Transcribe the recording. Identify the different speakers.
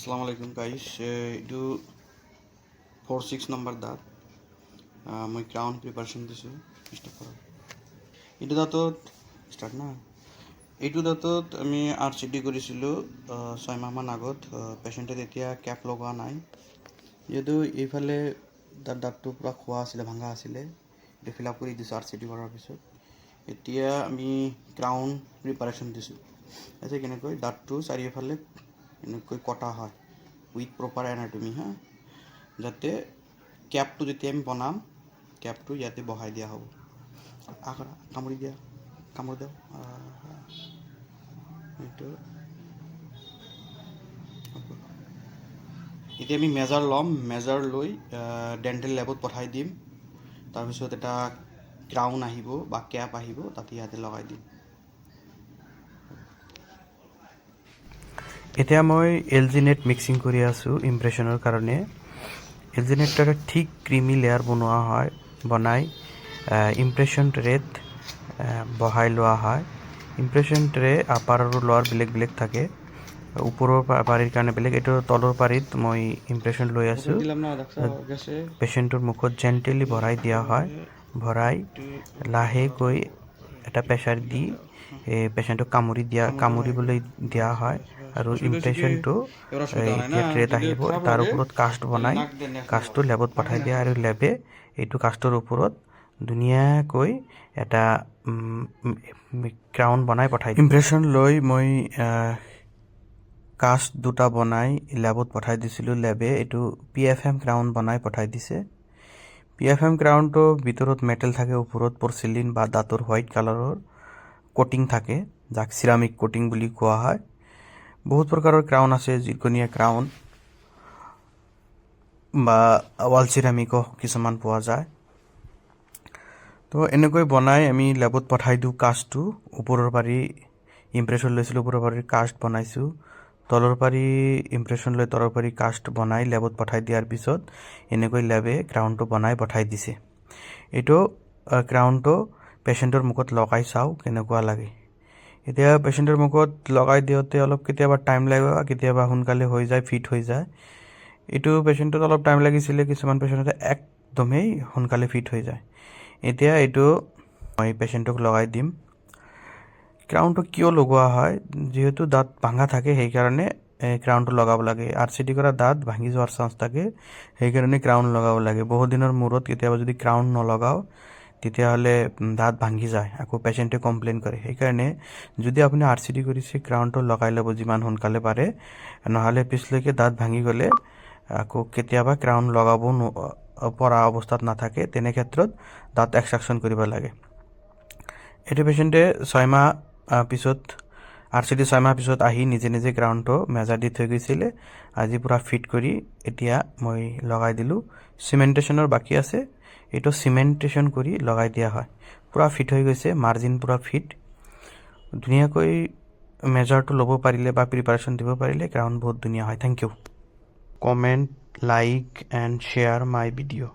Speaker 1: আসসালামু আলাইকুম গাইস এইটো 46 নম্বৰ দাঁত মই ক্ৰাউন প্ৰিপাৰেশ্যন দিছোঁ ষ্টাৰ্ট কৰা এইটো দাঁতত ষ্টাৰ্ট না এইটো দাঁতত আমি RCT কৰিছিলোঁ 6 মাহমান আগত পেচেণ্টে তেতিয়া কেপ লগোৱা নাই যিহেতু এইফালে দাঁতটো পুৰা খোৱা আছিলে ভাঙা আছিলে এইটো ফিল আপ কৰি দিছোঁ RCT কৰাৰ পিছত এতিয়া আমি ক্ৰাউন প্ৰিপাৰেশ্যন দিছোঁ আছে কেনেকৈ দাঁতটো চাৰিওফালে এনেকৈ কটা হয় উইথ প্ৰপাৰ এনাটমি হা যাতে কেপটো যেতিয়া আমি বনাম কেপটো ইয়াতে বহাই দিয়া হ'ব কামুৰি দিয়া এইটো এতিয়া আমি মেজাৰ ল'ম মেজাৰ লৈ ডেণ্টেল লেবত পঠাই দিম তাৰপিছত এটা ক্ৰাউন আহিব বা কেপ আহিব তাতে ইয়াতে লগাই দিম
Speaker 2: এতিয়া মই LG নেট মিক্সিং কৰি আছোঁ ইমপ্ৰেশ্যনৰ কাৰণে LG নেটৰ ঠিক ক্ৰিমি লেয়াৰ বনোৱা হয় বনাই ইমপ্ৰেশ্যন ট্ৰেত বহাই লোৱা হয় ইমপ্ৰেশ্যন ট্ৰে আপাৰ আৰু লোৱাৰ বেলেগ থাকে ওপৰৰ পাৰিৰ কাৰণে বেলেগ এইটো তলৰ পাৰিত মই ইমপ্ৰেশ্যন লৈ আছোঁ পেচেণ্টৰ মুখত জেণ্টেলি ভৰাই দিয়া হয় ভৰাই লাহেকৈ এটা প্ৰেছাৰ দি পেচেণ্টক কামুৰিবলৈ দিয়া হয় আৰু ইমপ্ৰেশ্যনটো এতিয়া ট্ৰেত আহিব তাৰ ওপৰত কাষ্ট বনাই কাষ্টটো লেবত পঠাই দিয়ে আৰু লেবে এইটো কাষ্টৰ ওপৰত ধুনীয়াকৈ এটা ক্ৰাউন বনাই পঠাই দিয়ে ইমপ্ৰেশ্যন লৈ মই কাষ্ট দুটা বনাই লেবত পঠাই দিছিলোঁ লেবে এইটো PFM ক্ৰাউন বনাই পঠাই দিছে PFM ক্ৰাউনটো ভিতৰত মেটেল থাকে ওপৰত পৰ্চিলিন বা দাঁতৰ হোৱাইট কালাৰৰ কোটিং থাকে যাক চিৰামিক কোটিং বুলি কোৱা হয় বহুত প্ৰকাৰৰ ক্ৰাউন আছে জিৰকনিয়া ক্ৰাউন বা ৱাল চিৰামিকো কিছুমান পোৱা যায় তো এনেকৈ বনাই আমি লেবত পঠাই দিওঁ কাষ্টটো ওপৰৰ পাৰি ইমপ্ৰেশ্যন লৈছিলোঁ ওপৰৰ পাৰি কাষ্ট বনাইছোঁ তলৰ পাৰি ইমপ্ৰেশ্যন লৈ তলৰ পাৰি কাষ্ট বনাই লেবত পঠাই দিয়াৰ পিছত এনেকৈ লেবে ক্ৰাউনটো বনাই পঠাই দিছে এইটো ক্ৰাউনটো পেচেণ্টৰ মুখত লগাই চাওঁ কেনেকুৱা লাগে এতিয়া পেচেণ্টৰ মুখত লগাই দিওঁতে অলপ কেতিয়াবা টাইম লাগে কেতিয়াবা সোনকালে হৈ যায় ফিট হৈ যায় এইটো পেচেণ্টত অলপ টাইম লাগিছিলে কিছুমান পেচেণ্টে একদমেই সোনকালে ফিট হৈ যায় এতিয়া এইটো মই পেচেণ্টক লগাই দিম ক্ৰাউনটো কিয় লগোৱা হয় যিহেতু দাঁত ভাঙা থাকে সেইকাৰণে ক্ৰাউনটো লগাব লাগে RCT কৰা দাঁত ভাঙি যোৱাৰ চান্স থাকে সেইকাৰণে ক্ৰাউন লগাব লাগে বহুত দিনৰ মূৰত কেতিয়াবা যদি ক্ৰাউন নলগাওঁ তেতিয়াহ'লে দাঁত ভাঙি যায় আকৌ পেচেণ্টে কমপ্লেইন কৰে সেইকাৰণে যদি আপুনি RCT কৰিছে ক্ৰাউনটো লগাই ল'ব যিমান সোনকালে পাৰে নহ'লে পিছলৈকে দাঁত ভাঙি গ'লে আকৌ কেতিয়াবা ক্ৰাউন লগাব পৰা অৱস্থাত নাথাকে তেনে ক্ষেত্ৰত দাঁত এক্সট্ৰাকশ্যন কৰিব লাগে এইটো পেচেণ্টে 6 মাহ পিছত RCT 6 মাহ পিছত আহি নিজে ক্ৰাউনটো মেজাৰ দি থৈ গৈছিলে আজি পুৰা ফিট কৰি এতিয়া মই লগাই দিলোঁ চিমেণ্টেশ্যনৰ বাকী আছে এইটো চিমেণ্টেশ্যন কৰি লগাই দিয়া হয় পুৰা ফিট হৈ গৈছে মাৰ্জিন পুৰা ফিট ধুনীয়াকৈ মেজাৰটো ল'ব পাৰিলে বা প্ৰিপাৰেশ্যন দিব পাৰিলে ক্ৰাউন বহুত ধুনীয়া হয় thank you comment like and share my video'